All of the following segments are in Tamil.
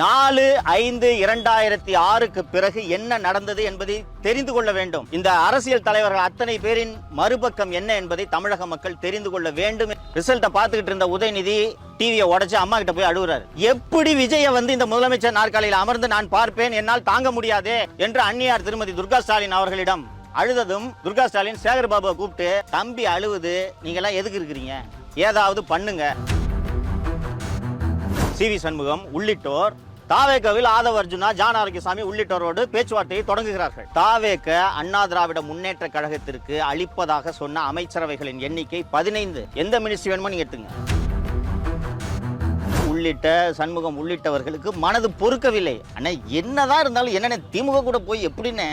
4/5/2006 பிறகு என்ன நடந்தது என்பதை தெரிந்து கொள்ள வேண்டும். இந்த அரசியல் தலைவர்கள் அத்தனை பேரின் மறுபக்கம் என்ன என்பதை தமிழக மக்கள் தெரிந்து கொள்ள வேண்டும். ரிசல்ட்டை பார்த்துக்கிட்டு இருந்த உதயநிதி டிவியை உடைச்சு அம்மா கிட்ட போய் அழுகுறாரு. எப்படி விஜய இந்த முதலமைச்சர் நாற்காலியில் அமர்ந்து நான் பார்ப்பேன், என்னால் தாங்க முடியாதே என்று அன்னியார் திருமதி துர்கா ஸ்டாலின் அவர்களிடம் அழுததும் துர்கா ஸ்டாலின் சேகர் பாபுவை கூப்பிட்டு, தம்பி அழுவுது, நீங்க எல்லாம் எதுக்கு இருக்கிறீங்க, ஏதாவது பண்ணுங்க. சி.வி. சண்முகம் உள்ளிட்டோர் தாவேகவில் ஆதவ அர்ஜுனா, ஜான் ஆரோக்கியசாமி உள்ளிட்டோரோடு பேச்சுவார்த்தையை தொடங்குகிறார்கள். தாவேக அண்ணா திராவிட முன்னேற்ற கழகத்திற்கு அளிப்பதாக சொன்ன அமைச்சரவைகளின் எண்ணிக்கை 15. எந்த மினிஸ்ட்ரி வேணுமோ நீங்க எடுத்துங்க. உள்ளிட்ட சண்முகம் உள்ளிட்டவர்களுக்கு மனது பொறுக்கவில்லை. ஆனா என்னதான் இருந்தாலும் என்ன திமுக கூட போய் எப்படின்னு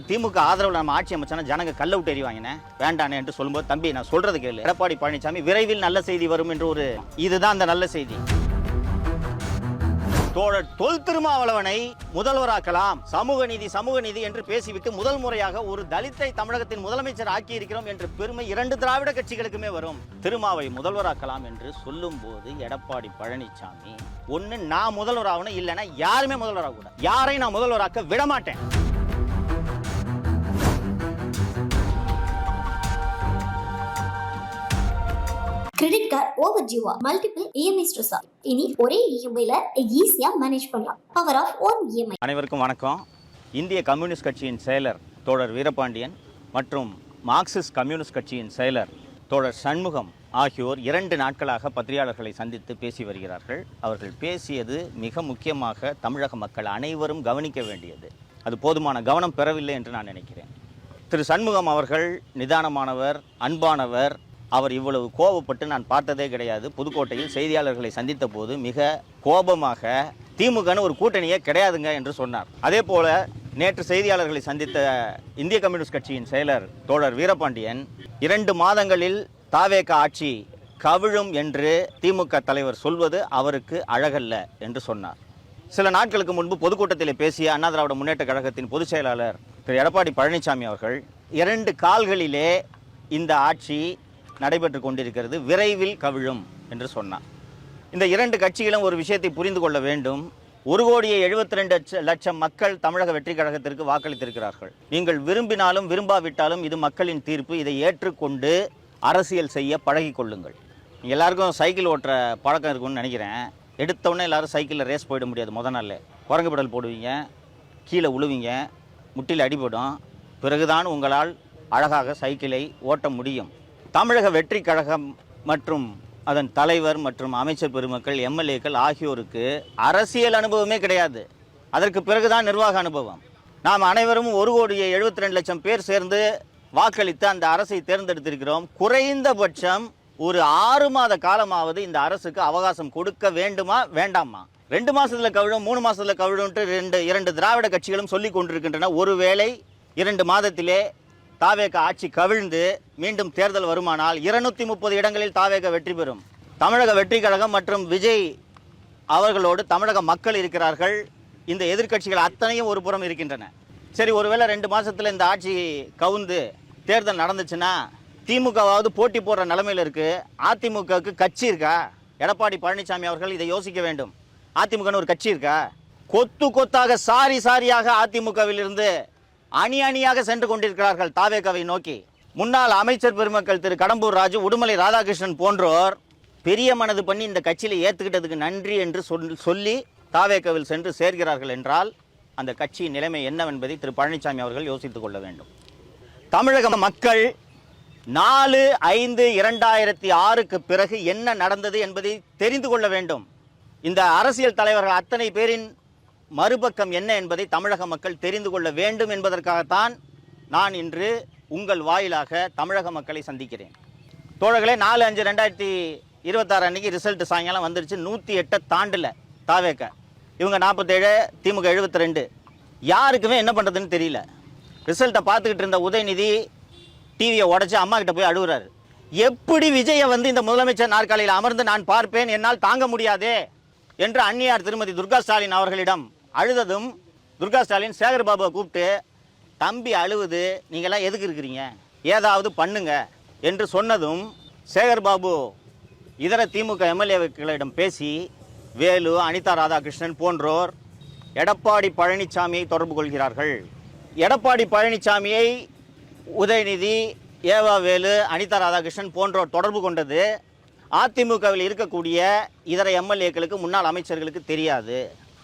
திமுக ஆதரவில் நம்ம ஆட்சி அமைச்சா ஜனங்க கல்ல விட்டு எறிவாங்க வேண்டானே என்று சொல்லும்போது, தம்பி நான் சொல்றது கேளு, எடப்பாடி பழனிசாமி விரைவில் நல்ல செய்தி வரும் என்று இதுதான் அந்த நல்ல செய்தி. தொல் திருமாவளவனை முதல்வராக்கலாம், சமூக நீதி என்று பேசிவிட்டு முதல் முறையாக ஒரு தலித்தை தமிழகத்தின் முதலமைச்சர் ஆக்கி இருக்கிறோம் என்ற பெருமை 2 திராவிட கட்சிகளுக்குமே வரும். திருமாவை முதல்வராக்கலாம் என்று சொல்லும் போது எடப்பாடி பழனிசாமி, ஒன்னு நான் முதல்வராகணும், இல்லைன்னா யாருமே முதல்வராக கூட, யாரையும் நான் முதல்வராக்க விடமாட்டேன். கிரெடிட் கார்டு ஓவர் ஜீவா மல்டிபிள் இஎம்ஐ ஸ்ட்ரெஸ். இனி ஒரே இஎம்ஐல ஈஸியா மேனேஜ் பண்ணலாம். Power of one EMI. அனைவருக்கும் வணக்கம். இந்திய கம்யூனிஸ்ட் கட்சியின் செயலர் தோழர் வீரபாண்டியன் மற்றும் மார்க்சிஸ்ட் கம்யூனிஸ்ட் கட்சியின் செயலர் தோழர் சண்முகம் ஆகியோர் 2 நாட்களாக பத்திரிகையாளர்களை சந்தித்து பேசி வருகிறார்கள். அவர்கள் பேசியது மிக முக்கியமாக தமிழக மக்கள் அனைவரும் கவனிக்க வேண்டியது. அது போதுமான கவனம் பெறவில்லை என்று நான் நினைக்கிறேன். திரு சண்முகம் அவர்கள் நிதானமானவர், அன்பானவர். அவர் இவ்வளவு கோபப்பட்டு நான் பார்த்ததே கிடையாது. புதுக்கோட்டையில் செய்தியாளர்களை சந்தித்த போது மிக கோபமாக திமுகன்னு ஒரு கூட்டணியே கிடையாதுங்க என்று சொன்னார். அதே போல நேற்று செய்தியாளர்களை சந்தித்த இந்திய கம்யூனிஸ்ட் கட்சியின் செயலர் தோழர் வீரபாண்டியன் 2 மாதங்களில் தாவேக ஆட்சி கவிழும் என்று திமுக தலைவர் சொல்வது அவருக்கு அழகல்ல என்று சொன்னார். சில நாட்களுக்கு முன்பு பொதுக்கூட்டத்தில் பேசிய அண்ணா திராவிட முன்னேற்ற கழகத்தின் பொதுச் செயலாளர் திரு எடப்பாடி பழனிசாமி அவர்கள் 2 கால்களிலே இந்த ஆட்சி நடைபெற்று கொண்டிருக்கிறது, விரைவில் கவிழும் என்று சொன்னார். இந்த 2 கட்சிகளும் ஒரு விஷயத்தை புரிந்து கொள்ள வேண்டும். 1,72,00,000 மக்கள் தமிழக வெற்றி கழகத்திற்கு வாக்களித்திருக்கிறார்கள். நீங்கள் விரும்பினாலும் விரும்பாவிட்டாலும் இது மக்களின் தீர்ப்பு. இதை ஏற்றுக்கொண்டு அரசியல் செய்ய பழகி கொள்ளுங்கள். எல்லாருக்கும் சைக்கிள் ஓட்டுற பழக்கம் இருக்குன்னு நினைக்கிறேன். எடுத்தோடனே எல்லாரும் சைக்கிளில் ரேஸ் போயிட முடியாது. முத நாள் குரங்கு பெடல் போடுவீங்க, கீழே உழுவீங்க, முட்டியில் அடிபடும். பிறகுதான் உங்களால் அழகாக சைக்கிளை ஓட்ட முடியும். தமிழக வெற்றி கழகம் மற்றும் அதன் தலைவர் மற்றும் அமைச்சர் பெருமக்கள், எம்எல்ஏக்கள் ஆகியோருக்கு அரசியல் அனுபவமே கிடையாது. அதற்கு பிறகுதான் நிர்வாக அனுபவம். நாம் அனைவரும் 1,72,00,000 பேர் சேர்ந்து வாக்களித்து அந்த அரசை தேர்ந்தெடுத்திருக்கிறோம். குறைந்தபட்சம் ஒரு 6 மாத காலமாவது இந்த அரசுக்கு அவகாசம் கொடுக்க வேண்டுமா வேண்டாமா? 2 மாசத்துல கவிழும், 3 மாசத்துல கவிழும் இரண்டு திராவிட கட்சிகளும் சொல்லிக் கொண்டிருக்கின்றன. ஒருவேளை 2 மாதத்திலே தாவேக ஆட்சி கவிழ்ந்து மீண்டும் தேர்தல் வருமானால் 230 இடங்களில் தாவேக வெற்றி பெறும். தமிழக வெற்றி கழகம் மற்றும் விஜய் அவர்களோடு தமிழக மக்கள் இருக்கிறார்கள். இந்த எதிர்க்கட்சிகள் அத்தனையும் ஒரு புறம் இருக்கின்றன. சரி, ஒருவேளை 2 மாசத்துல இந்த ஆட்சி கவுந்து தேர்தல் நடந்துச்சுன்னா திமுகவாவது போட்டி போடுற நிலைமையில் இருக்கு. அதிமுகவுக்கு கட்சி இருக்கா? எடப்பாடி பழனிசாமி அவர்கள் இதை யோசிக்க வேண்டும். அதிமுகன்னு ஒரு கட்சி இருக்கா? கொத்து கொத்தாக சாரியாக அதிமுகவில் இருந்து அணியாக சென்று கொண்டிருக்கிறார்கள் தாவேகாவை நோக்கி. முன்னாள் அமைச்சர் பெருமக்கள் திரு கடம்பூர் ராஜு, உடுமலை ராதாகிருஷ்ணன் போன்றோர் பெரிய மனது பண்ணி இந்த கட்சியில் ஏற்றுக்கிட்டதுக்கு நன்றி என்று சொல்லி தாவேகாவில் சென்று சேர்கிறார்கள் என்றால் அந்த கட்சியின் நிலைமை என்னவென்பதை திரு பழனிசாமி அவர்கள் யோசித்துக் கொள்ள வேண்டும். தமிழக மக்கள் 4/5/2006 பிறகு என்ன நடந்தது என்பதை தெரிந்து கொள்ள வேண்டும். இந்த அரசியல் தலைவர்கள் அத்தனை பேரின் மறுபக்கம் என்ன என்பதை தமிழக மக்கள் தெரிந்து கொள்ள வேண்டும் என்பதற்காகத்தான் நான் இன்று உங்கள் வாயிலாக தமிழக மக்களை சந்திக்கிறேன். தோழர்களே, 4/5/2026 அன்னைக்கு ரிசல்ட் சாயங்காலம் வந்துருச்சு. 108 தாண்டில் தாவேக, இவங்க 47, திமுக 72. யாருக்குமே என்ன பண்ணுறதுன்னு தெரியல. ரிசல்ட்டை பார்த்துக்கிட்டு இருந்த உதயநிதி டிவியை உடைச்சு அம்மா கிட்ட போய் அழுகுறாரு. எப்படி விஜய இந்த முதலமைச்சர் நாற்காலியில் அமர்ந்து நான் பார்ப்பேன், என்னால் தாங்க முடியாதே என்று அன்னியார் திருமதி துர்கா ஸ்டாலின் அவர்களிடம் அழுததும் துர்கா ஸ்டாலின் சேகர் பாபுவை கூப்பிட்டு, தம்பி அழுவுது, நீங்கள்லாம் எதுக்கு இருக்கிறீங்க, ஏதாவது பண்ணுங்க என்று சொன்னதும் சேகர் பாபு இதர திமுக எம்எல்ஏக்களிடம் பேசி வேலு, அனிதா ராதாகிருஷ்ணன் போன்றோர் எடப்பாடி பழனிசாமியை தொடர்பு கொள்கிறார்கள். எடப்பாடி பழனிசாமியை உதயநிதி, ஏவா வேலு, அனிதா ராதாகிருஷ்ணன் போன்றோர் தொடர்பு கொண்டது அதிமுகவில் இருக்கக்கூடிய இதர எம்எல்ஏக்களுக்கு, முன்னாள் அமைச்சர்களுக்கு தெரியாது.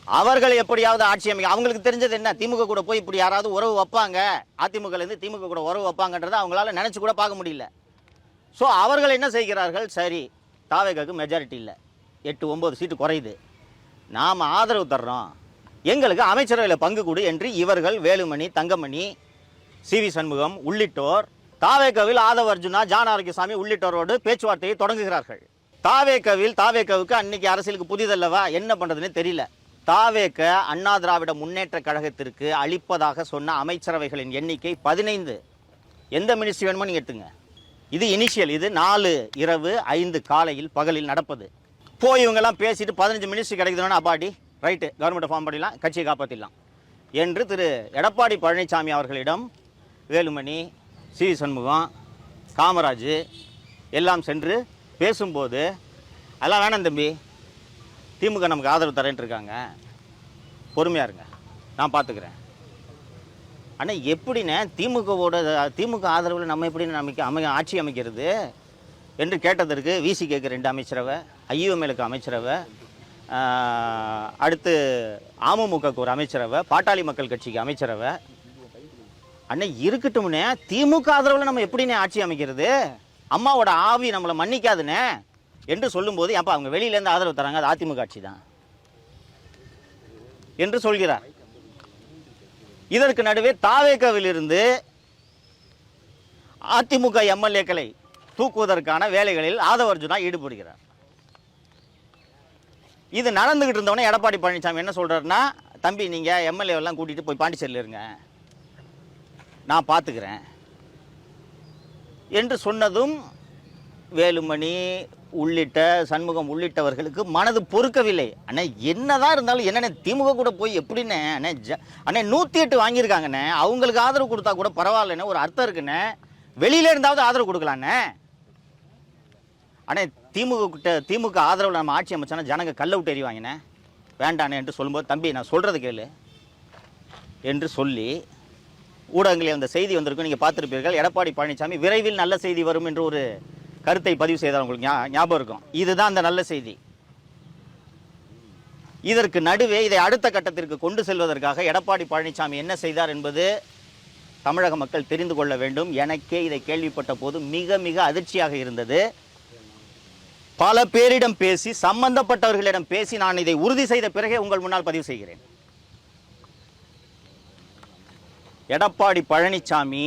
அவர்கள் எப்படியாவது ஆட்சி அவங்களுக்கு தெரிஞ்சது என்ன, திமுக கூட போய் இப்படி யாராவது உறவு வைப்பாங்க, அதிமுகலேருந்து திமுக கூட உறவு வைப்பாங்கன்றதை அவங்களால நினச்சி கூட பார்க்க முடியல. ஸோ அவர்கள் என்ன செய்கிறார்கள், சரி தாவேகாவுக்கு மெஜாரிட்டி இல்லை, 8-9 சீட்டு குறையுது, நாம் ஆதரவு தர்றோம், எங்களுக்கு அமைச்சரவையில் பங்கு கொடு என்று இவர்கள் வேலுமணி, தங்கமணி, சி.வி. சண்முகம் உள்ளிட்டோர் தாவேகாவில் ஆதவ அர்ஜுனா, ஜான் ஆரோக்கியசாமி உள்ளிட்டோரோடு பேச்சுவார்த்தையை தொடங்குகிறார்கள். தாவேகாவுக்கு அன்னைக்கு அரசியலுக்கு புதிதல்லவா, என்ன பண்ணுறதுன்னு தெரியல. தாவேக அண்ணா திராவிட முன்னேற்ற கழகத்திற்கு அளிப்பதாக சொன்ன அமைச்சரவைகளின் எண்ணிக்கை 15. எந்த மினிஸ்ட்ரி வேணுமோ நீங்கள் எடுத்துங்க. இது இனிஷியல், இது 4 இரவு 5 காலையில் பகலில் நடப்பது. போய் இவங்கெல்லாம் பேசிட்டு 15 மினிஸ்ட்ரி கிடைக்குதுன்னா அப்பாடி ரைட்டு, கவர்மெண்ட்டை ஃபார்ம் பண்ணிடலாம், கட்சியை காப்பாற்றிடலாம் என்று திரு எடப்பாடி பழனிசாமி அவர்களிடம் வேலுமணி, சி.வி. சண்முகம், காமராஜ் எல்லாம் சென்று பேசும்போது, அதெல்லாம் வேணாம் தம்பி, திமுக நமக்கு ஆதரவு தரேன்ட்டு இருக்காங்க, பொறுமையாக இருங்க, நான் பார்த்துக்கிறேன். ஆனால் எப்படின்னு திமுக ஆதரவில் நம்ம எப்படி ஆட்சி அமைக்கிறது என்று கேட்டதற்கு விசி கேட்க 2 அமைச்சரவை, ஐயுஎம்எலுக்கு அமைச்சரவை, அடுத்து அமமுகக்கு ஒரு அமைச்சரவை, பாட்டாளி மக்கள் கட்சிக்கு அமைச்சரவை. அண்ணே இருக்கட்டும்னே, திமுக ஆதரவில் நம்ம எப்படின்னே ஆட்சி அமைக்கிறது, அம்மாவோட ஆவி நம்மளை மன்னிக்காதுண்ணே என்று சொல்லும்போது, அப்போ அவங்க வெளியிலேருந்து ஆதரவு தராங்க, அது அதிமுக ஆட்சி தான் என்று சொல்கிறார். இதற்கு நடுவே தாவேகாவிலிருந்து அதிமுக எம்எல்ஏக்களை தூக்குவதற்கான வேலைகளில் ஆதவ அர்ஜுனா ஈடுபடுகிறார். இது நடந்துகிட்டு இருந்தவொடனே எடப்பாடி பழனிசாமி என்ன சொல்றாருன்னா, தம்பி நீங்கள் எம்எல்ஏ எல்லாம் கூட்டிகிட்டு போய் பாண்டிச்சேரியில் இருங்க, நான் பார்த்துக்கிறேன் என்று சொன்னதும் வேலுமணி உள்ளிட்ட சண்முகம் உள்ளிட்டவர்களுக்கு மனது பொறுக்கவில்லை. அண்ணே என்னதான் இருந்தாலும் என்னென்ன திமுக கூட போய் எப்படின்னு அண்ணே 108 வாங்கியிருக்காங்கண்ணே, அவங்களுக்கு ஆதரவு கொடுத்தா கூட பரவாயில்லண்ணே, ஒரு அர்த்தம் இருக்குண்ணே, வெளியில இருந்தாவது ஆதரவு கொடுக்கலாண்ணே. அண்ணே திமுக ஆதரவில் நம்ம ஆட்சி அமைச்சோன்னா ஜனங்க கல்லை விட்டு எறிவாங்கண்ணே, வேண்டாண்ணே என்று சொல்லும்போது, தம்பி நான் சொல்கிறது கேளு என்று சொல்லி ஊடகங்களில் அந்த செய்தி வந்திருக்கும், நீங்கள் பார்த்துருப்பீர்கள். எடப்பாடி பழனிசாமி விரைவில் நல்ல செய்தி வரும் என்று ஒரு கருத்தை பதிவு செய்தார், உங்களுக்கு ஞாபகம் இருக்கும். இதுதான் அந்த நல்ல செய்தி. இதற்கு நடுவே இதை அடுத்த கட்டத்திற்கு கொண்டு செல்வதற்காக எடப்பாடி பழனிசாமி என்ன செய்தார் என்பது தமிழக மக்கள் தெரிந்து கொள்ள வேண்டும். எனக்கே இதை கேள்விப்பட்ட போது மிக மிக அதிர்ச்சியாக இருந்தது. பல பேரிடம் பேசி, சம்பந்தப்பட்டவர்களிடம் பேசி நான் இதை உறுதி செய்த பிறகே உங்கள் முன்னால் பதிவு செய்கிறேன். எடப்பாடி பழனிசாமி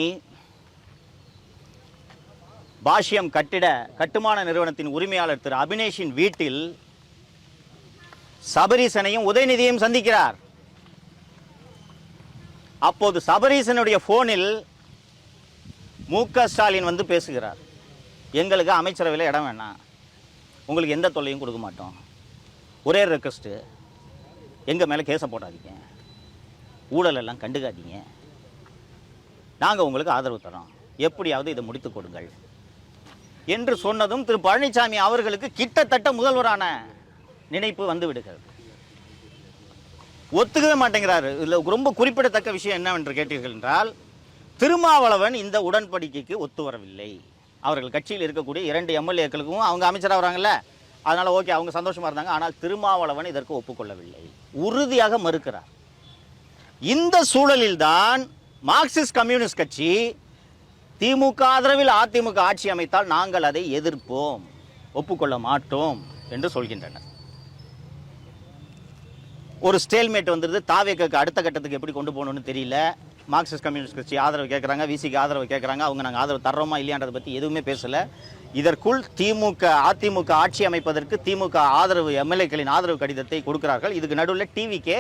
பாஷ்யம் கட்டுமான நிறுவனத்தின் உரிமையாளர் திரு அபினேஷின் வீட்டில் சபரீசனையும் உதயநிதியையும் சந்திக்கிறார். அப்போது சபரீசனுடைய போனில் மு.க. ஸ்டாலின் வந்து பேசுகிறார், எங்களுக்கு அமைச்சரவையில் இடம் வேணாம், உங்களுக்கு எந்த தொல்லையும் கொடுக்க மாட்டோம், ஒரே ரெக்வஸ்ட்டு, எங்கள் மேலே கேஸை போடாதீங்க, ஊழலெல்லாம் கண்டுக்காதீங்க, நாங்கள் உங்களுக்கு ஆதரவு தரோம், எப்படியாவது இதை முடித்து கொடுங்கள் என்று சொன்னதும் திரு பழனிசாமி அவர்களுக்கு கிட்டத்தட்ட முதல்வரான நினைப்பு வந்து விடுகிறது. ஒத்துக்கவே மாட்டேங்கிறாரு. இதில் ரொம்ப குறிப்பிடத்தக்க விஷயம் என்னவென்று கேட்டீர்கள் என்றால், திருமாவளவன் இந்த உடன்படிக்கைக்கு ஒத்து வரவில்லை. அவர்கள் கட்சியில் இருக்கக்கூடிய 2 எம்எல்ஏக்களுக்கும் அவங்க அமைச்சராக வராங்கல்ல, அதனால் ஓகே, அவங்க சந்தோஷமாக இருந்தாங்க. ஆனால் திருமாவளவன் இதற்கு ஒப்புக்கொள்ளவில்லை, உறுதியாக மறுக்கிறார். இந்த சூழலில்தான் மார்க்சிஸ்ட் கம்யூனிஸ்ட் கட்சி திமுக ஆதரவில் அதிமுக ஆட்சி அமைத்தால் நாங்கள் அதை எதிர்ப்போம், ஒப்புக்கொள்ள மாட்டோம் என்று சொல்கின்றனர். ஒரு ஸ்டேல்மேட் வந்துடுது. தாவேகாக்கு அடுத்த கட்டத்துக்கு எப்படி கொண்டு போகணும்னு தெரியல. மார்க்சிஸ்ட் கம்யூனிஸ்ட் கட்சி ஆதரவு கேட்குறாங்க, விசிக்கு ஆதரவு கேட்குறாங்க. அவங்க நாங்கள் ஆதரவு தர்றோமா இல்லையான்றதை பற்றி எதுவுமே பேசலை. இதற்குள் அதிமுக ஆட்சி அமைப்பதற்கு திமுக ஆதரவு எம்எல்ஏக்களின் ஆதரவு கடிதத்தை கொடுக்கிறார்கள். இதுக்கு நடுவில் டிவிக்கே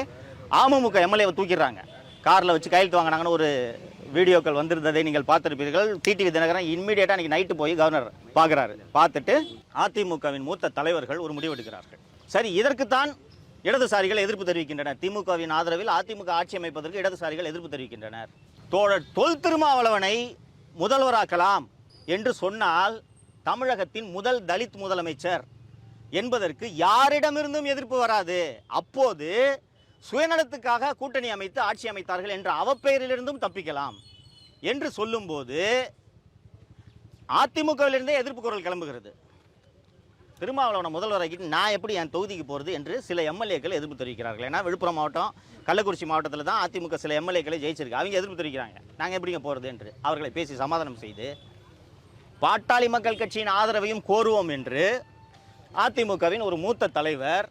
அமமுக எம்எல்ஏவை தூக்கிடுறாங்க, காரில் வச்சு கையெழுத்து வாங்கினாங்கன்னு ஒரு வீடியோக்கள் வந்திருந்ததை நீங்கள் பார்த்துருப்பீர்கள். டிடிவி தினகரன் இம்மிடியேட்டாக அன்றைக்கி நைட்டு போய் கவர்னர் பார்க்குறாரு. பார்த்துட்டு அதிமுகவின் மூத்த தலைவர்கள் ஒரு முடிவெடுக்கிறார்கள். சரி, இதற்குத்தான் இடதுசாரிகள் எதிர்ப்பு தெரிவிக்கின்றனர். திமுகவின் ஆதரவில் அதிமுக ஆட்சி அமைப்பதற்கு இடதுசாரிகள் எதிர்ப்பு தெரிவிக்கின்றனர். தோழர் தொல் திருமாவளவனை முதல்வராக்கலாம் என்று சொன்னால் தமிழகத்தின் முதல் தலித் முதலமைச்சர் என்பதற்கு யாரிடமிருந்தும் எதிர்ப்பு வராது. அப்போது சுயநலத்துக்காக கூட்டணி அமைத்து ஆட்சி அமைத்தார்கள் என்ற அவப்பெயரிலிருந்தும் தப்பிக்கலாம் என்று சொல்லும்போது அதிமுகவிலிருந்தே எதிர்ப்பு குரல் கிளம்புகிறது. திருமாவளவனை முதல்வராக்கிட்டு நான் எப்படி என் தொகுதிக்கு போகிறது என்று சில எம்எல்ஏக்கள் எதிர்ப்பு தெரிவிக்கிறார்கள். ஏன்னா விழுப்புரம் மாவட்டம், கள்ளக்குறிச்சி மாவட்டத்தில் தான் அதிமுக சில எம்எல்ஏக்களை ஜெயிச்சிருக்கு. அவங்க எதிர்ப்பு தெரிவிக்கிறாங்க, நாங்கள் எப்படிங்க போகிறது என்று. அவர்களை பேசி சமாதானம் செய்து பாட்டாளி மக்கள் கட்சியின் ஆதரவையும் கோருவோம் என்று அதிமுகவின் ஒரு மூத்த தலைவர்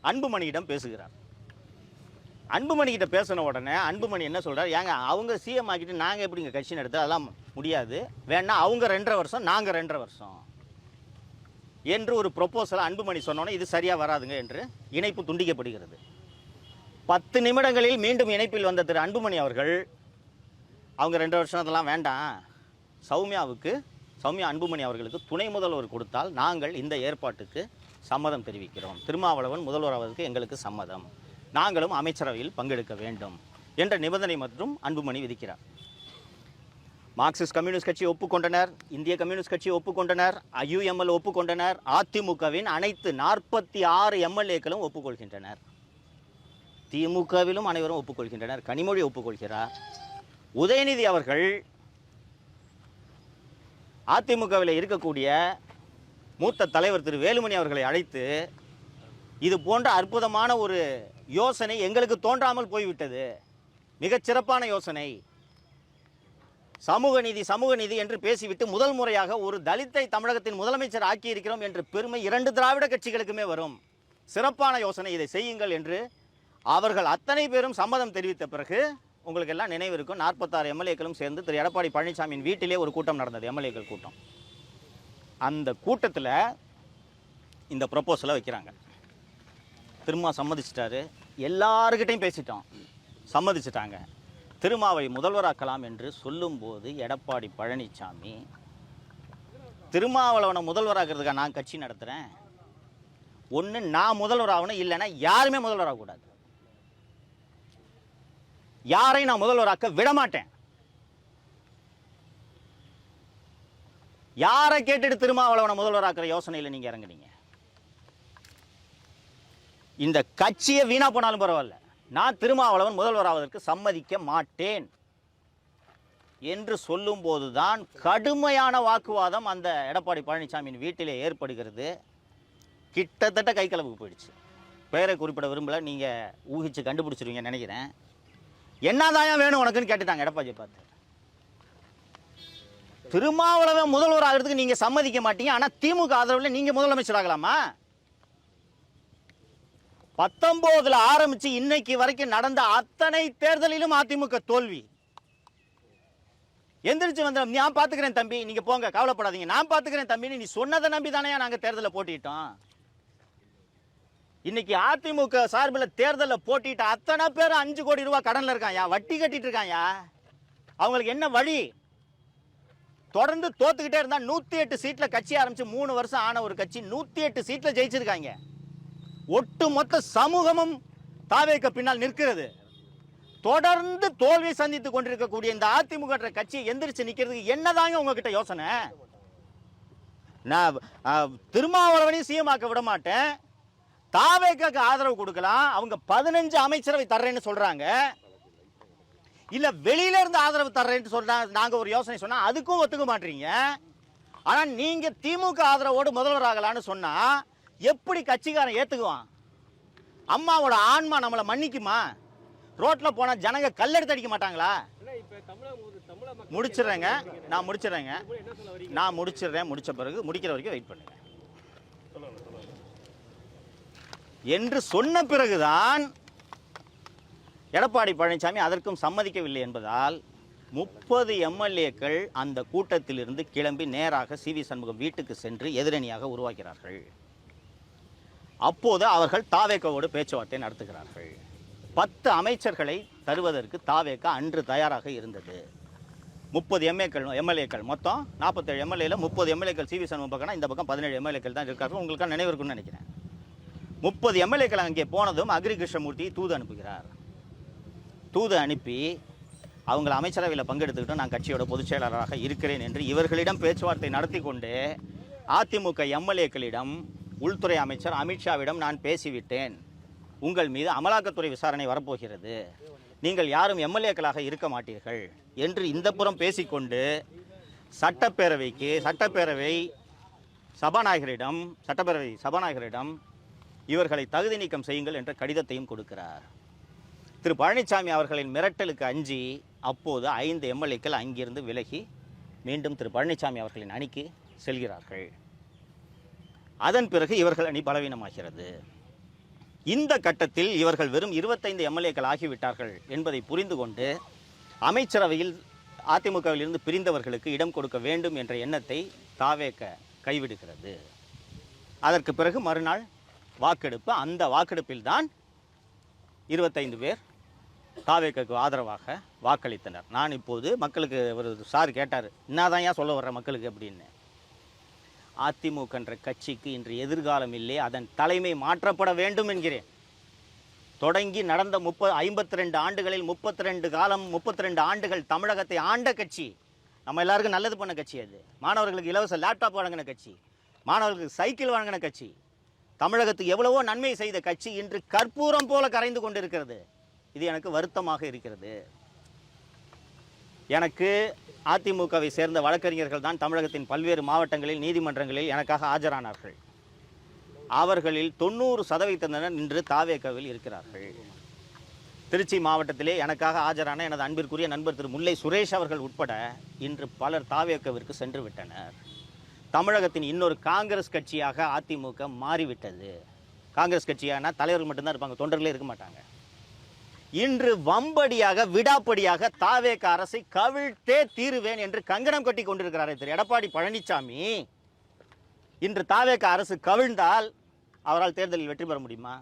அன்புமணியிடம் பேசுகிறார். அன்புமணிக்கிட்ட பேசின உடனே அன்புமணி என்ன சொல்கிறார், ஏங்க அவங்க சிஎம் ஆக்கிட்டு நாங்கள் எப்படிங்க கட்சி நடத்த, அதெல்லாம் முடியாது, வேணா அவங்க 2.5 வருஷம் நாங்கள் 2.5 வருஷம் என்று ஒரு ப்ரொப்போசலை அன்புமணி சொன்னோன்னே இது சரியாக வராதுங்க என்று இணைப்பு துண்டிக்கப்படுகிறது. 10 நிமிடங்களில் மீண்டும் இணைப்பில் வந்த திரு அன்புமணி அவர்கள் அவங்க 2 வருஷம் அதெல்லாம் வேண்டாம், சௌமியா அன்புமணி அவர்களுக்கு துணை முதல்வர் கொடுத்தால் நாங்கள் இந்த ஏற்பாட்டுக்கு சம்மதம் தெரிவிக்கிறோம், திருமாவளவன் முதல்வராவதற்கு எங்களுக்கு சம்மதம், நாங்களும் அமைச்சரவையில் பங்கெடுக்க வேண்டும் என்ற நிபந்தனை மற்றும் அன்புமணி விதிக்கிறார். மார்க்சிஸ்ட் கம்யூனிஸ்ட் கட்சி ஒப்புக்கொண்டனர், இந்திய கம்யூனிஸ்ட் கட்சி ஒப்புக்கொண்டனர், IUML ஒப்புக்கொண்டனர், அதிமுகவின் அனைத்து 46 எம்எல்ஏக்களும் ஒப்புக்கொள்கின்றனர், திமுகவிலும் அனைவரும் ஒப்புக்கொள்கின்றனர், கனிமொழி ஒப்புக்கொள்கிறார். உதயநிதி அவர்கள் அதிமுகவில் இருக்கக்கூடிய மூத்த தலைவர் திரு வேலுமணி அவர்களை அழைத்து இது போன்ற அற்புதமான ஒரு யோசனை எங்களுக்கு தோன்றாமல் போய்விட்டது, மிகச்சிறப்பான யோசனை, சமூக நீதி என்று பேசிவிட்டு முதல் முறையாக ஒரு தலித்தை தமிழகத்தின் முதலமைச்சர் ஆக்கியிருக்கிறோம் என்ற பெருமை 2 திராவிட கட்சிகளுக்குமே வரும், சிறப்பான யோசனை, இதை செய்யுங்கள் என்று அவர்கள் அத்தனை பேரும் சம்மதம் தெரிவித்த பிறகு உங்களுக்கு எல்லாம் நினைவு இருக்கும், 46 எம்எல்ஏக்களும் சேர்ந்து திரு எடப்பாடி பழனிசாமியின் வீட்டிலே ஒரு கூட்டம் நடந்தது, எம்எல்ஏக்கள் கூட்டம். அந்த கூட்டத்தில் இந்த ப்ரொப்போசலை வைக்கிறாங்க. திருமா சம்மதிச்சிட்டாரு, எல்லாருக்கிட்டையும் பேசிட்டோம், சம்மதிச்சிட்டாங்க, திருமாவை முதல்வராக்கலாம் என்று சொல்லும்போது எடப்பாடி பழனிசாமி திருமாவளவனை முதல்வராக்கிறதுக்காக நான் கட்சி நடத்துகிறேன், ஒன்று நான் முதல்வராகணும், இல்லைன்னா யாருமே முதல்வராகக்கூடாது, யாரையும் நான் முதல்வராக்க விடமாட்டேன், யாரை கேட்டுட்டு திருமாவளவனை முதல்வராக்கிற யோசனையில் நீங்கள் இறங்குனீங்க, இந்த கட்சியை வீணா போனாலும் பரவாயில்ல, நான் திருமாவளவன் முதல்வராவதற்கு சம்மதிக்க மாட்டேன் என்று சொல்லும்போதுதான் கடுமையான வாக்குவாதம் அந்த எடப்பாடி பழனிசாமியின் வீட்டிலே ஏற்படுகிறது. கிட்டத்தட்ட கைக்கலப்புக்கு போயிடுச்சு. பெயரை குறிப்பிட விரும்பல, நீங்கள் ஊகிச்சு கண்டுபிடிச்சிருவீங்கன்னு நினைக்கிறேன். என்னதான் வேணும் உனக்குன்னு கேட்டுட்டாங்க எடப்பாடியை பார்த்து. திருமாவளவன் முதல்வர் ஆகிறதுக்கு நீங்கள் சம்மதிக்க மாட்டீங்க, ஆனால் திமுக ஆதரவில் நீங்கள் முதலமைச்சர் ஆகலாமா? 19 ஆரம்பிச்சு இன்னைக்கு வரைக்கும் நடந்த அத்தனை தேர்தலிலும் அதிமுக தோல்வி. எந்திரிச்சு வந்த நான் பாத்துக்கிறேன் தம்பி, நீங்க போங்க, கவலைப்படாதீங்க, நான் பாத்துக்கிறேன் தம்பி, நீ சொன்னதை நம்பி தானே நாங்க தேர்தலில் போட்டிட்டோம். இன்னைக்கு அதிமுக சார்பில் தேர்தலில் போட்டிட்ட அத்தனை பேர் 5 கோடி ரூபாய் கடன்ல இருக்காயா, வட்டி கட்டிட்டு இருக்காயா. அவங்களுக்கு என்ன வழி? தொடர்ந்து தோத்துக்கிட்டே இருந்தா 108 சீட்ல கட்சி ஆரம்பிச்சு 3 வருஷம் ஆன ஒரு கட்சி 108 சீட்ல ஜெயிச்சிருக்காங்க. ஒட்டுமொத்த சமூகமும் தாவேக்கு பின்னால் நிற்கிறது. தொடர்ந்து தோல்வி சந்தித்துக் கொண்டிருக்கக்கூடிய இந்த அதிமுக கட்சியை எந்திரிச்சு நிக்கிறதுக்கு என்னதாங்க உங்ககிட்ட யோசனை? நான் திருமாவளவனையும் சிஎம் ஆக்க விட மாட்டேன், தாவேக்கு ஆதரவு கொடுக்கலாம், அவங்க 15 அமைச்சரவை தர்றேன்னு சொல்றாங்க, இல்ல வெளியில இருந்து ஆதரவு தர்றேன்னு சொல்றாங்க. நாங்க ஒரு யோசனை சொன்னா அதுக்கும் ஒத்துக்க மாட்டீங்க. ஆனா நீங்க திமுக ஆதரவோடு முதல்வர் ஆகலான்னு சொன்னா எப்படி கட்சிக்காரன் ஏத்துக்குவான்? அம்மாவோட ஆன்மா நம்மளை மன்னிக்குமா? ரோட்ல போனா ஜனங்க கல்லெடுத்து அடிக்க மாட்டாங்களா? முடிச்சிடுறேங்க, நான் முடிச்சிடுறேன், முடிச்ச பிறகு முடிக்கிற வரைக்கும் வெயிட் பண்ணுங்க என்று சொன்ன பிறகுதான் எடப்பாடி பழனிசாமி அதற்கும் சம்மதிக்கவில்லை என்பதால் 30 எம்எல்ஏக்கள் அந்த கூட்டத்திலிருந்து கிளம்பி நேராக சி வி சண்முகம் வீட்டுக்கு சென்று எதிரணியாக உருவாக்கிறார்கள். அப்போது அவர்கள் தாவேக்காவோடு பேச்சுவார்த்தை நடத்துகிறார்கள். 10 அமைச்சர்களை தருவதற்கு தாவேக்கா அன்று தயாராக இருந்தது. 30 எம்எல்ஏக்கள் மொத்தம் 47 எம்எல்ஏல 30 எம்எல்ஏக்கள் சி வி சண்முகம் பக்கம்னா இந்த பக்கம் 17 எம்எல்ஏக்கள் தான் இருக்கார்கள். உங்களுக்கு நினைவு இருக்குன்னு நினைக்கிறேன். 30 எம்எல்ஏக்கள் அங்கே போனதும் அக்ரி கிருஷ்ணமூர்த்தி தூது அனுப்புகிறார். தூது அனுப்பி அவங்களை அமைச்சரவையில் பங்கெடுத்துக்கிட்டு நான் கட்சியோட பொதுச் செயலாளராக இருக்கிறேன் என்று இவர்களிடம் பேச்சுவார்த்தை நடத்தி கொண்டு அதிமுக எம்எல்ஏக்களிடம் உள்துறை அமைச்சர் அமித்ஷாவிடம் நான் பேசிவிட்டேன், உங்கள் மீது அமலாக்கத்துறை விசாரணை வரப்போகிறது, நீங்கள் யாரும் எம்எல்ஏக்களாக இருக்க மாட்டீர்கள் என்று இந்த புறம் பேசிக்கொண்டு சட்டப்பேரவை சபாநாயகரிடம் இவர்களை தகுதி நீக்கம் செய்யுங்கள் என்ற கடிதத்தையும் கொடுக்கிறார். திரு பழனிசாமி அவர்களின் மிரட்டலுக்கு அஞ்சி அப்போது 5 எம்எல்ஏக்கள் அங்கிருந்து விலகி மீண்டும் திரு பழனிசாமி அவர்களின் அணிக்கு செல்கிறார்கள். அதன் பிறகு இவர்கள் அணி பலவீனமாகிறது. இந்த கட்டத்தில் இவர்கள் வெறும் 25 எம்எல்ஏக்கள் ஆகிவிட்டார்கள் என்பதை புரிந்து கொண்டு அமைச்சரவையில் அதிமுகவில் இருந்து பிரிந்தவர்களுக்கு இடம் கொடுக்க வேண்டும் என்ற எண்ணத்தை தாவேக கைவிடுகிறது. அதற்கு பிறகு மறுநாள் வாக்கெடுப்பு. அந்த வாக்கெடுப்பில் தான் 25 பேர் தாவேக்கு ஆதரவாக வாக்களித்தனர். நான் இப்போது மக்களுக்கு ஒரு சார் கேட்டார், என்னதான் ஏன் சொல்ல வர்ற மக்களுக்கு அப்படின்னு. அதிமுக என்ற கட்சிக்கு இன்று எதிர்காலம் இல்லை, அதன் தலைமை மாற்றப்பட வேண்டும் என்கிறேன். தொடங்கி நடந்த 52 ஆண்டுகளில் 32 ஆண்டுகள் தமிழகத்தை ஆண்ட கட்சி, நம்ம எல்லாருக்கும் நல்லது பண்ண கட்சி. அது மாணவர்களுக்கு இலவச லேப்டாப் வழங்கின கட்சி, மாணவர்களுக்கு சைக்கிள் வழங்கின கட்சி, தமிழகத்துக்கு எவ்வளவோ நன்மை செய்த கட்சி இன்று கற்பூரம் போல கரைந்து கொண்டிருக்கிறது. இது எனக்கு வருத்தமாக இருக்கிறது. எனக்கு அதிமுகவை சேர்ந்த வழக்கறிஞர்கள் தான் தமிழகத்தின் பல்வேறு மாவட்டங்களில் நீதிமன்றங்களில் எனக்காக ஆஜரானார்கள். அவர்களில் 90% இன்று தாவேகவில் இருக்கிறார்கள். திருச்சி மாவட்டத்திலே எனக்காக ஆஜரான எனது அன்பிற்குரிய நண்பர் திரு முல்லை சுரேஷ் அவர்கள் உட்பட இன்று பலர் தாவேகவிற்கு சென்று விட்டனர். தமிழகத்தின் இன்னொரு காங்கிரஸ் கட்சியாக அதிமுக மாறிவிட்டது. காங்கிரஸ் கட்சியானா தலைவர்கள் மட்டும்தான் இருப்பாங்க, தொண்டர்களே இருக்க மாட்டாங்க. இன்று வம்படியாக விடாப்படியாக தாவேக அரசை கவிழ்த்தே தீருவேன் என்று கங்கணம் கட்டி கொண்டிருக்கிறார் திரு எடப்பாடி பழனிசாமி. இன்று தாவேக அரசு கவிழ்ந்தால் அவரால் தேர்தலில் வெற்றி பெற முடியுமா?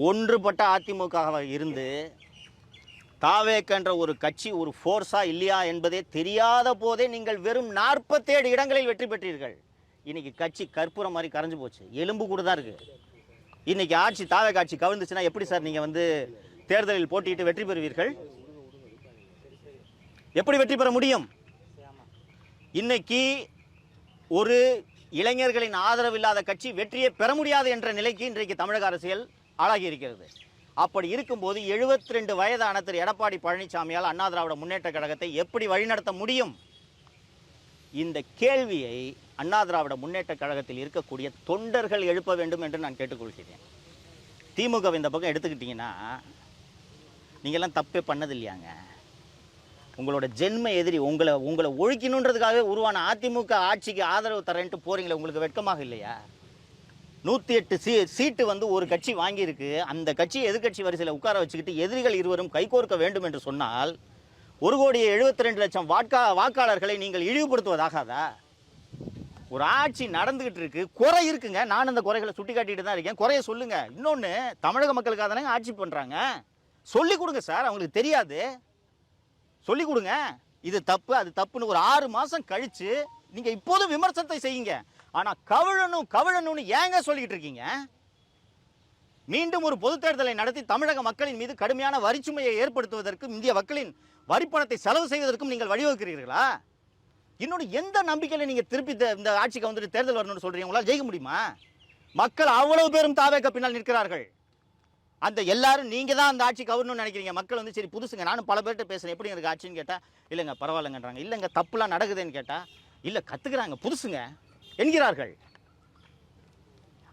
ஒன்றுபட்ட அதிமுகவாக இருந்து தாவேக என்ற ஒரு கட்சி ஒரு ஃபோர்ஸா இல்லையா என்பதே தெரியாத போதே நீங்கள் வெறும் 47 இடங்களில் வெற்றி பெற்றீர்கள். இன்னைக்கு கட்சி கற்பூரம் மாதிரி கரைஞ்சு போச்சு, எலும்பு கூட தான் இருக்கு. இன்னைக்கு ஆட்சி தாவேக ஆட்சி கவிழ்ந்துச்சுன்னா எப்படி சார் நீங்க தேர்தலில் போட்டியிட்டு வெற்றி பெறுவீர்கள்? எப்படி வெற்றி பெற முடியும்? இன்னைக்கு ஒரு இளைஞர்களின் ஆதரவு இல்லாத கட்சி வெற்றியை பெற முடியாது என்ற நிலைக்கு இன்றைக்கு தமிழக அரசியல் ஆளாகி இருக்கிறது. அப்படி இருக்கும்போது 72 வயதான திரு எடப்பாடி பழனிசாமியால் அண்ணா திராவிட முன்னேற்ற கழகத்தை எப்படி வழிநடத்த முடியும்? இந்த கேள்வியை அண்ணா திராவிட முன்னேற்ற கழகத்தில் இருக்கக்கூடிய தொண்டர்கள் எழுப்ப வேண்டும் என்று நான் கேட்டுக்கொள்கிறேன். திமுக இந்த பக்கம் எடுத்துக்கிட்டீங்கன்னா நீங்கள்லாம் தப்பே பண்ணது இல்லையாங்க. உங்களோட ஜென்ம எதிரி உங்களை ஒழிக்கணுன்றதுக்காகவே உருவான அதிமுக ஆட்சிக்கு ஆதரவு தரேன்ட்டு போறீங்களே, உங்களுக்கு வெட்கமாக இல்லையா? 108 சீட்டு ஒரு கட்சி வாங்கியிருக்கு. அந்த கட்சியை எதிர்கட்சி வரிசையில் உட்கார வச்சுக்கிட்டு எதிரிகள் இருவரும் கைகோர்க்க வேண்டும் என்று சொன்னால் 1,72,00,000 வாக்காளர்களை நீங்கள் இழிவுபடுத்துவதாகாதா? ஒரு ஆட்சி நடந்துகிட்டு இருக்கு, குறை இருக்குங்க. நான் அந்த குறைகளை சுட்டி காட்டிட்டு தான் இருக்கேன். குறைய சொல்லுங்க. இன்னொன்று, தமிழக மக்களுக்காக தானே ஆட்சி பண்றாங்க, சொல்லி கொடுங்க சார். அவங்களுக்கு தெரியாது, சொல்லி கொடுங்க. இது தப்பு அது தப்புன்னு ஒரு 6 மாசம் கழிச்சு நீங்க இப்போதும் விமர்சனத்தை செய்யுங்க. ஆனா கவிழணும்னு ஏங்க சொல்லிட்டு இருக்கீங்க? மீண்டும் ஒரு பொது தேர்தலை நடத்தி தமிழக மக்களின் மீது கடுமையான வரிச்சுமையை ஏற்படுத்துவதற்கும் இந்திய மக்களின் வரிப்பணத்தை செலவு செய்வதற்கும் நீங்கள் வழிவகுக்கிறீர்களா? இன்னொன்று, எந்த நம்பிக்கையில் நீங்க திருப்பி இந்த ஆட்சிக்கு தேர்தல் வரணும்னு சொல்றீங்க? உங்களால் ஜெயிக்க முடியுமா? மக்கள் அவ்வளவு பேரும் தாவேக பின்னால் நிற்கிறார்கள். அந்த எல்லாரும் நீங்க தான் அந்த ஆட்சி கவர்னு நினைக்கிறீங்க. மக்கள் சரி புதுசுங்க. நானும் பல பேர்கிட்ட பேசுறேன், எப்படி இருக்கு ஆட்சின்னு கேட்டா இல்லைங்க பரவாயில்லைங்கன்றாங்க. இல்லைங்க தப்புலாம் நடக்குதுன்னு கேட்டா இல்ல கத்துக்கிறாங்க, புதுசுங்க என்கிறார்கள்.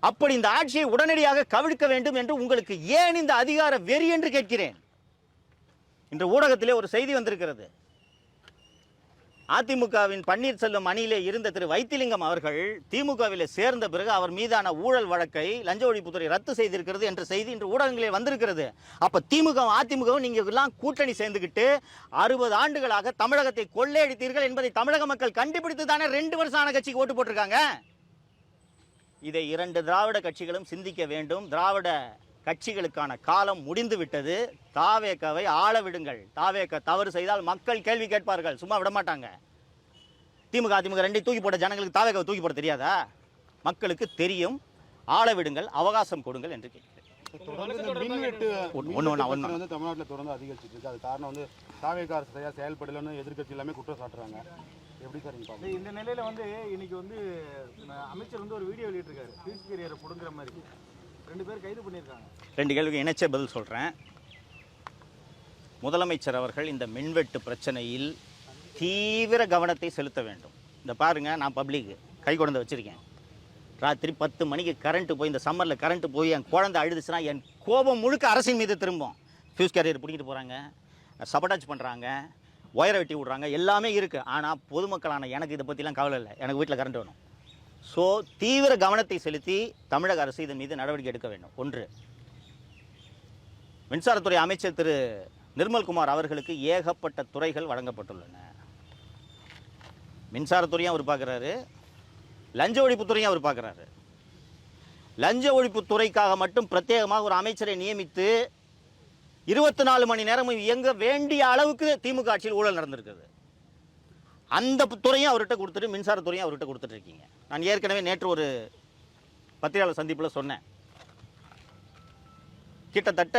அப்படி இந்த ஆட்சியை உடனடியாக கவிழ்க்க வேண்டும் என்று உங்களுக்கு ஏன் இந்த அதிகார வெறி என்று கேட்கிறேன். இன்று ஊடகத்திலே ஒரு செய்தி வந்திருக்கிறது. அதிமுகவின் பன்னீர்செல்வம் அணியிலே இருந்த திரு வைத்திலிங்கம் அவர்கள் திமுகவில் சேர்ந்த பிறகு அவர் மீதான ஊழல் வழக்கை லஞ்ச ஒழிப்புத்துறை ரத்து செய்திருக்கிறது என்ற செய்தி இன்று ஊடகங்களில் வந்திருக்கிறது. அப்ப திமுக அதிமுகவும் நீங்க எல்லாம் கூட்டணி சேர்ந்துக்கிட்டு 60 ஆண்டுகளாக தமிழகத்தை கொள்ளையடித்தீர்கள் என்பதை தமிழக மக்கள் கண்டுபிடித்து தானே 2 வருஷம் ஆன கட்சிக்கு ஓட்டு போட்டிருக்காங்க. இதை 2 திராவிட கட்சிகளும் சிந்திக்க வேண்டும். திராவிட கட்சிகளுக்கான காலம் முடிந்து விட்டது. தாவேகவை ஆள விடுங்கள். தாவேக தவறு செய்தால் மக்கள் கேள்வி கேட்பார்கள், சும்மா விட மாட்டாங்க. திமுக அதிமுக 2 தூக்கி போட்ட ஜனங்களுக்கு தாவேகவை தூக்கி போட தெரியாதா? மக்களுக்கு தெரியும். ஆள விடுங்கள், அவகாசம் கொடுங்கள் என்று கேட்கிறேன். தமிழ்நாட்டில் தொடர்ந்து அதிகரிச்சிட்டு இருக்கு. அது காரணம் தாவேக அரசு சரியா செயல்படலன்னு எதிர்கட்சி எல்லாமே குற்றம் சாட்டுறாங்க. எப்படி சார் இந்த நிலையில வந்து இன்னைக்கு வந்து அமைச்சர் வந்து ஒரு வீடியோ வெளியிட்டிருக்காரு, பீஸ் கேரியரை புடுங்குற மாதிரி 2 பேர் கைது பண்ணியிருக்காங்க. 2 கேள்விக்கு இணைச்ச பதில் சொல்கிறேன். முதலமைச்சர் அவர்கள் இந்த மின்வெட்டு பிரச்சனையில் தீவிர கவனத்தை செலுத்த வேண்டும். இந்த பாருங்கள், நான் பப்ளிக்கு கை கொண்டு வச்சுருக்கேன். ராத்திரி 10 மணிக்கு கரண்ட்டு போய், இந்த சம்மரில் கரண்ட்டு போய் என் குழந்தை அழுதுச்சுன்னா என் கோபம் முழுக்க அரசின் மீது திரும்பும். ஃபியூஸ் கேரியர் பிடிக்கிட்டு போகிறாங்க, சபடாச் பண்ணுறாங்க, ஒயரை வெட்டி விட்றாங்க, எல்லாமே இருக்குது. ஆனால் பொதுமக்களான எனக்கு இதை பற்றிலாம் கவலை இல்லை. எனக்கு வீட்டில் கரண்ட் வேணும். ஸோ தீவிர கவனத்தை செலுத்தி தமிழக அரசு இதன் மீது நடவடிக்கை எடுக்க வேண்டும். 1. மின்சாரத்துறை அமைச்சர் திரு நிர்மல்குமார் அவர்களுக்கு ஏகப்பட்ட துறைகள் வழங்கப்பட்டுள்ளன. மின்சாரத்துறையும் அவர் பார்க்குறாரு, லஞ்ச ஒழிப்புத்துறையும் அவர் பார்க்குறாரு. லஞ்ச ஒழிப்புத்துறைக்காக மட்டும் பிரத்யேகமாக ஒரு அமைச்சரை நியமித்து 24 மணி நேரமும் இயங்க வேண்டிய அளவுக்கு திமுக ஆட்சியில் ஊழல் நடந்திருக்கிறது. அந்த துறையும் அவர்கிட்ட கொடுத்துட்டு மின்சாரத்துறையும் அவர்கிட்ட கொடுத்துட்டு இருக்கீங்க. நான் ஏற்கனவே நேற்று ஒரு பத்திரிகையாளர் சந்திப்பில் சொன்னேன், கிட்டத்தட்ட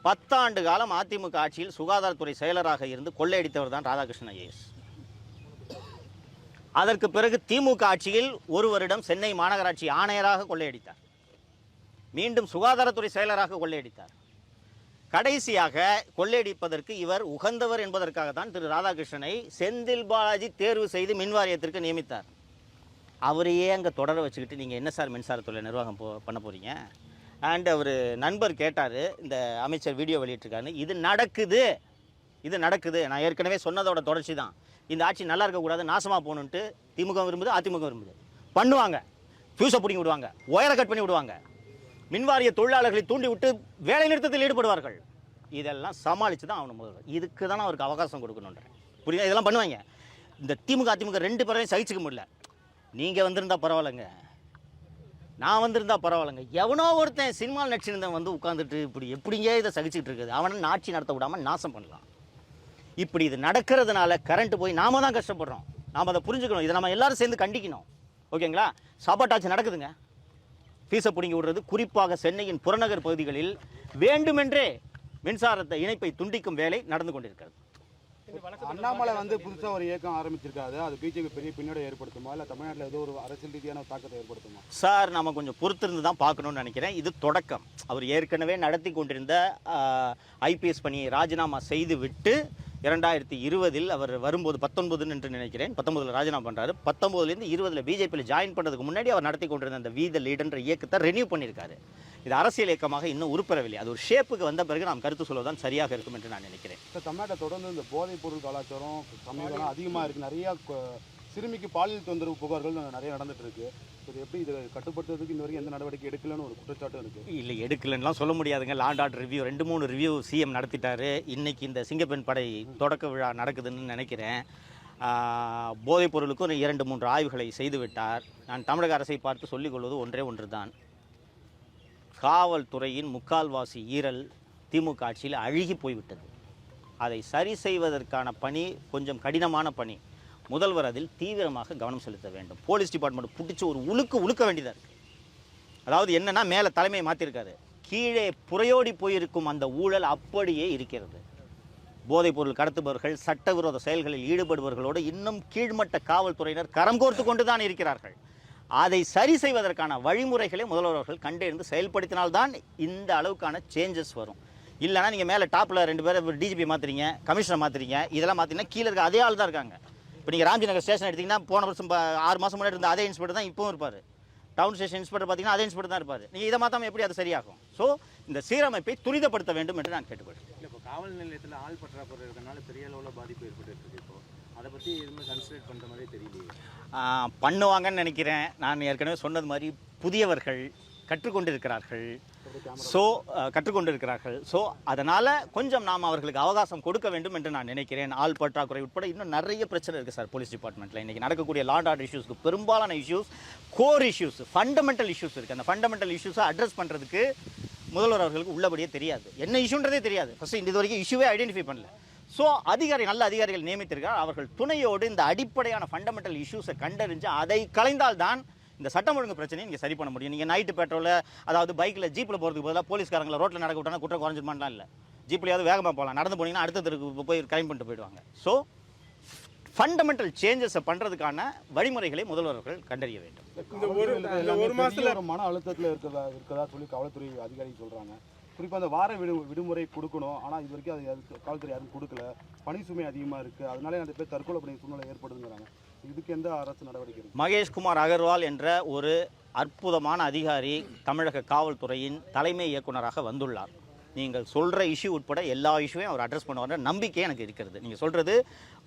10 ஆண்டு காலம் அதிமுக ஆட்சியில் சுகாதாரத்துறை செயலராக இருந்து கொள்ளையடித்தவர் தான் ராதாகிருஷ்ணன் ஐஏஎஸ். அதற்கு பிறகு திமுக ஆட்சியில் 1 வருடம் சென்னை மாநகராட்சி ஆணையராக கொள்ளையடித்தார். மீண்டும் சுகாதாரத்துறை செயலராக கொள்ளையடித்தார். கடைசியாக கொள்ளையடிப்பதற்கு இவர் உகந்தவர் என்பதற்காகத்தான் திரு ராதாகிருஷ்ணனை செந்தில் பாலாஜி தேர்வு செய்து மின் வாரியத்திற்கு நியமித்தார். அவரையே அங்கே தொடர வச்சுக்கிட்டு நீங்கள் என்ன சார் மின்சாரத்துறை நிர்வாகம் பண்ண போகிறீங்க? அண்ட் அவர் நண்பர் கேட்டார், இந்த அமைச்சர் வீடியோ வெளியிட்டிருக்காரு, இது நடக்குது. நான் ஏற்கனவே சொன்னதோட தொடர்ச்சி தான். இந்த ஆட்சி நல்லா இருக்கக்கூடாது, நாசமாக போகணுன்ட்டு திமுக விரும்புது, அதிமுக விரும்புது. பண்ணுவாங்க, ஃபியூஸை பிடிங்கி விடுவாங்க, ஒயரை கட் பண்ணி விடுவாங்க, மின்வாரிய தொழிலாளர்களை தூண்டி விட்டு வேலை நிறுத்தத்தில் ஈடுபடுவார்கள். இதெல்லாம் சமாளித்து தான் அவனு முதல்வர். இதுக்கு தான் அவருக்கு அவகாசம் கொடுக்கணுன்றேன். புரியுதா? இதெல்லாம் பண்ணுவாங்க. இந்த திமுக அதிமுக 2 பேரையும் சகிச்சுக்க முடியல. நீங்கள் வந்திருந்தா பரவாயில்லைங்க, நான் வந்திருந்தா பரவாயில்லைங்க, எவனோ ஒருத்தன் சினிமாவில் நடிச்சிருந்தவன் வந்து உட்காந்துட்டு இப்படி எப்படிங்க இதை சகிச்சுக்கிட்டு இருக்குது, அவனை ஆட்சி நடத்த விடாமல் நாசம் பண்ணலாம். இப்படி இது நடக்கிறதுனால கரண்ட் போய் நாம தான் கஷ்டப்படுறோம். நாம் அதை புரிஞ்சுக்கணும். இதை நம்ம எல்லாரும் சேர்ந்து கண்டிக்கணும். ஓகேங்களா? சாப்பாட்டாச்சு நடக்குதுங்க. ஃபீஸை பிடிங்கி விடுறது, குறிப்பாக சென்னையின் புறநகர் பகுதிகளில் வேண்டுமென்றே மின்சாரத்தை இணைப்பை துண்டிக்கும் வேலை நடந்து கொண்டிருக்கிறது. அண்ணாமலை வந்து புதுசாக ஒரு இயக்கம் ஆரம்பிச்சிருக்காது, அது பிஜேபி பெரிய பின்னோட ஏற்படுத்துமா, இல்லை தமிழ்நாட்டில் ஏதோ ஒரு அரசியல் ரீதியான தாக்கத்தை ஏற்படுத்துமா? சார், நம்ம கொஞ்சம் பொறுத்திருந்து தான் பார்க்கணும்னு நினைக்கிறேன். இது தொடக்கம். அவர் ஏற்கனவே நடத்தி கொண்டிருந்த ஐபிஎஸ் பணியை ராஜினாமா செய்து விட்டு 2020 அவர் வரும்போது 19 என்று நினைக்கிறேன், 19 ராஜினாமா பண்ணுறாரு. 19லேருந்து 20 பிஜேபியில் ஜாயின் பண்ணுறதுக்கு முன்னாடி அவர் நடத்தி கொண்டிருந்த அந்த வீத லீடன்ற இயக்கத்தை ரெனியூ பண்ணியிருக்காரு. இது அரசியல் இயக்கமாக இன்னும் உருப்பெறவில்லை. அது ஒரு ஷேப்புக்கு வந்த பிறகு நாம் கருத்து சொல்வதுதான் சரியாக இருக்கும் என்று நான் நினைக்கிறேன். தமிழ்நாட்டில் தொடர்ந்து இந்த போதைப் பொருள் கலாச்சாரம் சமீபம் அதிகமாக இருக்குது. நிறையா சிறுமிக்கு பாலியல் தொந்தரவு புகார்கள் நிறைய நடந்துட்டு இருக்கு. இது எப்படி இதை கட்டுப்படுத்துறதுக்கு இன்ன வரைக்கும் எந்த நடவடிக்கை எடுக்கலன்னு ஒரு குற்றச்சாட்டும் இருக்குது. இல்லை, எடுக்கலன்னுலாம் சொல்ல முடியாதுங்க. Land order review 2-3 review CM நடத்திட்டாரு. இன்றைக்கி இந்த சிங்கப்பெண் படை தொடக்க விழா நடக்குதுன்னு நினைக்கிறேன். போதைப் பொருளுக்கும் 2-3 ஆய்வுகளை செய்துவிட்டார். நான் தமிழக அரசை பார்த்து சொல்லிக்கொள்வது ஒன்று தான். காவல்துறையின் முக்கால்வாசி ஈரல் திமுக ஆட்சியில் அழுகி போய்விட்டது. அதை சரி செய்வதற்கான பணி கொஞ்சம் கடினமான பணி. முதல்வர் அதில் தீவிரமாக கவனம் செலுத்த வேண்டும். போலீஸ் டிபார்ட்மெண்ட் பிடிச்சி ஒரு உழுக்க வேண்டியதாக இருக்குது. அதாவது என்னென்னா, மேலே தலைமையை மாற்றிருக்காரு, கீழே புறையோடி போயிருக்கும் அந்த ஊழல் அப்படியே இருக்கிறது. போதைப் பொருள் கடத்துபவர்கள், சட்டவிரோத செயல்களில் ஈடுபடுபவர்களோடு இன்னும் கீழ்மட்ட காவல்துறையினர் கரம் கோர்த்து கொண்டு தான் இருக்கிறார்கள். அதை சரி செய்வதற்கான வழிமுறைகளை முதல்வர் அவர்கள் கண்டறிந்து செயல்படுத்தினால்தான் இந்த அளவுக்கான சேஞ்சஸ் வரும். இல்லைனா நீங்கள் மேலே டாப்பில் 2 பேரை டிஜிபி மாற்றுறீங்க, கமிஷனர் மாற்றுறீங்க, இதெல்லாம் மாற்றிங்கன்னா கீழே இருக்க அதே ஆள் தான் இருக்காங்க. இப்போ நீங்கள் ராம்ஜி ஸ்டேஷன் எடுத்திங்கன்னா போன வருஷம் 6 மாதம் முன்னாடி இருந்த அதே இன்ஸ்பெக்டர் தான் இப்போவும் இருப்பார். டவுன் ஸ்டேஷன் இன்ஸ்பெக்டர் பார்த்தீங்கன்னா அதே இன்ஸ்பெக்டர் தான் இருப்பார். நீங்கள் இதை மாற்றாமல் எப்படி அது சரியாகும்? ஸோ இந்த சீரமைப்பை துரிதப்படுத்த வேண்டும் என்று நான் கேட்டுக்கொள்கிறேன். இல்லை, இப்போ காவல் நிலையத்தில் ஆள் பற்றாக்குறை இருக்கிறதுனால பெரிய அளவில் பாதிப்பு ஏற்பட்டு இப்போ அதை பற்றி எதுவுமே கன்சிடர் பண்ணுற மாதிரி தெரியலையே. பண்ணுவாங்கன்னு நினைக்கிறேன். நான் ஏற்கனவே சொன்னது மாதிரி புதியவர்கள் கற்றுக்கொண்டிருக்கிறார்கள். ஸோ அதனால் கொஞ்சம் நாம் அவர்களுக்கு அவகாசம் கொடுக்க வேண்டும் என்று நான் நினைக்கிறேன். ஆள் பற்றாக்குறை உட்பட இன்னும் நிறைய பிரச்சனை இருக்குது சார் போலீஸ் டிபார்ட்மெண்ட்டில். இன்றைக்கி நடக்கக்கூடிய லாண்ட் ஆர்டர் இஷ்யூஸ்க்கு பெரும்பாலான issues core issues, fundamental issues இருக்குது. அந்த ஃபண்டமெண்டல் இஷ்யூஸை அட்ரஸ் பண்ணுறதுக்கு முதல்வர் அவர்களுக்கு உள்ளபடியே தெரியாது, என்ன இஷ்யூன்றதே தெரியாது. ஃபஸ்ட்டு இது வரைக்கும் இஷ்யூவே ஐடென்டிஃபை பண்ணல. ஸோ நல்ல அதிகாரிகள் நியமித்திருக்கார். அவர்கள் துணையோடு இந்த அடிப்படையான ஃபண்டமெண்டல் இஷ்யூஸை கண்டறிஞ்சு அதை கலைந்தால்தான் இந்த சட்டம் ஒழுங்கு பிரச்சனையை நீங்கள் சரி பண்ண முடியும். நீங்கள் நைட்டு பெட்ரோலில், அதாவது பைக்கில் ஜீப்பில் போகிறதுக்கு பதிலாக போலீஸ்காரங்களை ரோட்டில் நடக்க விட்டாங்கன்னா குற்றம் குறைஞ்சிருமான்லாம் இல்லை. ஜீப்லையாவது வேகமாக போகலாம், நடந்து போனீங்கன்னா அடுத்த தெருக்கு போய் கிரைம் பண்ணிட்டு போயிடுவாங்க. ஸோ ஃபண்டமெண்டல் சேஞ்சஸை பண்ணுறதுக்கான வழிமுறைகளை முதல்வர்கள் கண்டறிய வேண்டும். இந்த ஒரு மாசத்துல ஒரு மன அழுத்தத்தில் இருக்கதா சொல்லி காவல்துறை அதிகாரிகள் சொல்றாங்க. குறிப்பாக அந்த வார விடுமுறை கொடுக்கணும், ஆனால் இது வரைக்கும் அது காவல்துறை யாரும் கொடுக்கல. பணி சுமை அதிகமாக இருக்குது, அதனாலே அந்த பேர் தற்கொலை பண்ணி சூழ்நிலை ஏற்படுதுங்கிறாங்க. இதுக்கு எந்த அரசு நடவடிக்கை இருக்கு? மகேஷ்குமார் அகர்வால் என்ற ஒரு அற்புதமான அதிகாரி தமிழக காவல்துறையின் தலைமை இயக்குனராக வந்துள்ளார். நீங்கள் சொல்கிற இஷ்யூ உட்பட எல்லா இஷ்யூவையும் அவர் அட்ரஸ் பண்ணுவார் நம்பிக்கை எனக்கு இருக்கிறது. நீங்கள் சொல்கிறது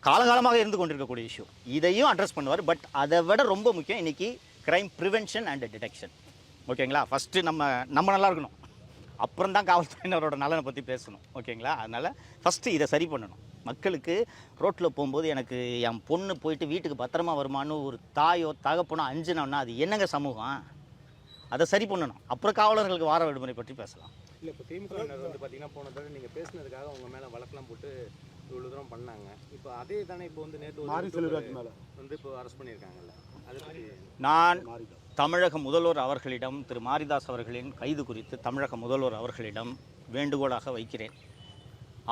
காலகாலமாக இருந்து கொண்டிருக்கக்கூடிய இஷ்யூ, இதையும் அட்ரஸ் பண்ணுவார். பட் அதை விட ரொம்ப முக்கியம் இன்றைக்கி கிரைம் ப்ரிவென்ஷன் அண்ட் டிடெக்ஷன். ஓகேங்களா? ஃபஸ்ட்டு நம்ம நல்லா இருக்கணும், அப்புறம் தான் காவல்துறையினரோட நலனை பற்றி பேசணும். ஓகேங்களா? அதனால் ஃபஸ்ட்டு இதை சரி பண்ணணும். மக்களுக்கு ரோட்டில் போகும்போது எனக்கு என் பொண்ணு போயிட்டு வீட்டுக்கு பத்திரமா வருமானு ஒரு தாயோ தகப்பனோ அஞ்சுனோன்னா அது என்னங்க சமூகம்? அதை சரி பண்ணணும். அப்புறம் காவலர்களுக்கு வார விடுமுறை பற்றி பேசலாம். இல்லை, இப்போ திமுகவினர் வந்து பார்த்தீங்கன்னா போன தடவை நீங்கள் பேசினதுக்காக உங்க மேலே வழக்கெல்லாம் போட்டு இவ்வளோ தூரம் பண்ணாங்க. இப்போ அதே தானே இப்போ வந்து நேற்று வந்து இப்போ அரெஸ்ட் பண்ணியிருக்காங்கல்ல, அதை பற்றி நான் தமிழக முதல்வர் அவர்களிடம் திரு மாரிதாஸ் அவர்களின் கைது குறித்து தமிழக முதல்வர் அவர்களிடம் வேண்டுகோளாக வைக்கிறேன்,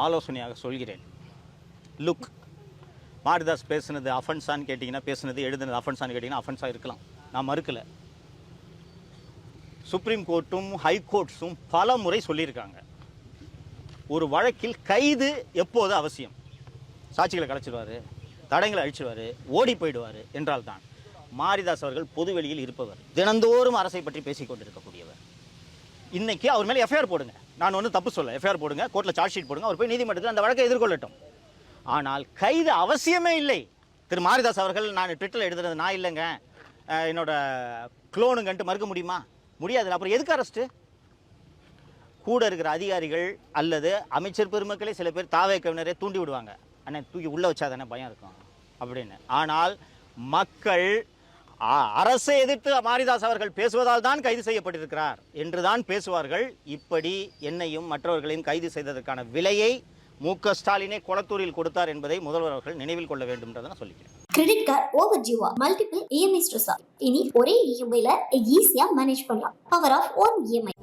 ஆலோசனையாக சொல்கிறேன். லுக், மாரிதாஸ் பேசுனது அஃபென்ஸான்னு கேட்டிங்கன்னா, பேசுனது எழுதுனது அஃபென்ஸான்னு கேட்டிங்கன்னா அஃபென்ஸாக இருக்கலாம், நான் மறுக்கலை. சுப்ரீம் கோர்ட்டும் ஹைகோர்ட்ஸும் பல முறை சொல்லியிருக்காங்க, ஒரு வழக்கில் கைது எப்போது அவசியம். சாட்சிகளை கலைச்சிடுவார், தடங்களை அழிச்சிடுவார், ஓடி போயிடுவார் என்றால் தான். மாரிதாஸ் அவர்கள் பொதுவெளியில் இருப்பவர், தினந்தோறும் அரசை பற்றி பேசிக் கொண்டிருக்கக்கூடியவர். இன்னைக்கு அவர் மேலே எஃப்ஐஆர் போடுங்க, நான் ஒன்றும் தப்பு சொல்ல, எஃப்ஐஆர் போடுங்க, கோர்ட்டில் சார்ஜ் ஷீட் போடுங்க, அவர் போய் நீதிமன்றத்தில் அந்த வழக்கை எதிர்கொள்ளட்டும். ஆனால் கைது அவசியமே இல்லை. திரு மாரிதாஸ் அவர்கள் நான் ட்விட்டரில் எழுதுறது நான் இல்லைங்க, என்னோட குளோனுங்கன்ட்டு மறுக்க முடியுமா? முடியாது. அப்புறம் எதுக்கு அரெஸ்ட்டு? கூட இருக்கிற அதிகாரிகள் அல்லது அமைச்சர் பெருமக்களே சில பேர் தாவேக்கவினரே தூண்டி விடுவாங்க, அண்ணே தூக்கி உள்ளே வச்சா தானே பயம் இருக்கும் அப்படின்னு. ஆனால் மக்கள் அரசை எதிர்த்து மாரிதாஸ் அவர்கள் பேசுவதால் தான் கைது செய்யப்பட்டிருக்கிறார் என்று தான் பேசுவார்கள். இப்படி என்னையும் மற்றவர்களையும் கைது செய்ததற்கான விலையை மு.க. ஸ்டாலினே கொளத்தூரில் கொடுத்தார் என்பதை முதல்வர் அவர்கள் நினைவில் கொள்ள வேண்டும் என்றதை நான் சொல்லிக்கிறேன். கிரெடிட் கார்டு ஓவர் ஜிவா மல்டிபிள் இஎம்ஐ ஸ்ட்ரெஸ். இனி ஒரே இஎம்ஐல ஈஸியா மேனேஜ் பண்ணலாம். Power of one EMI.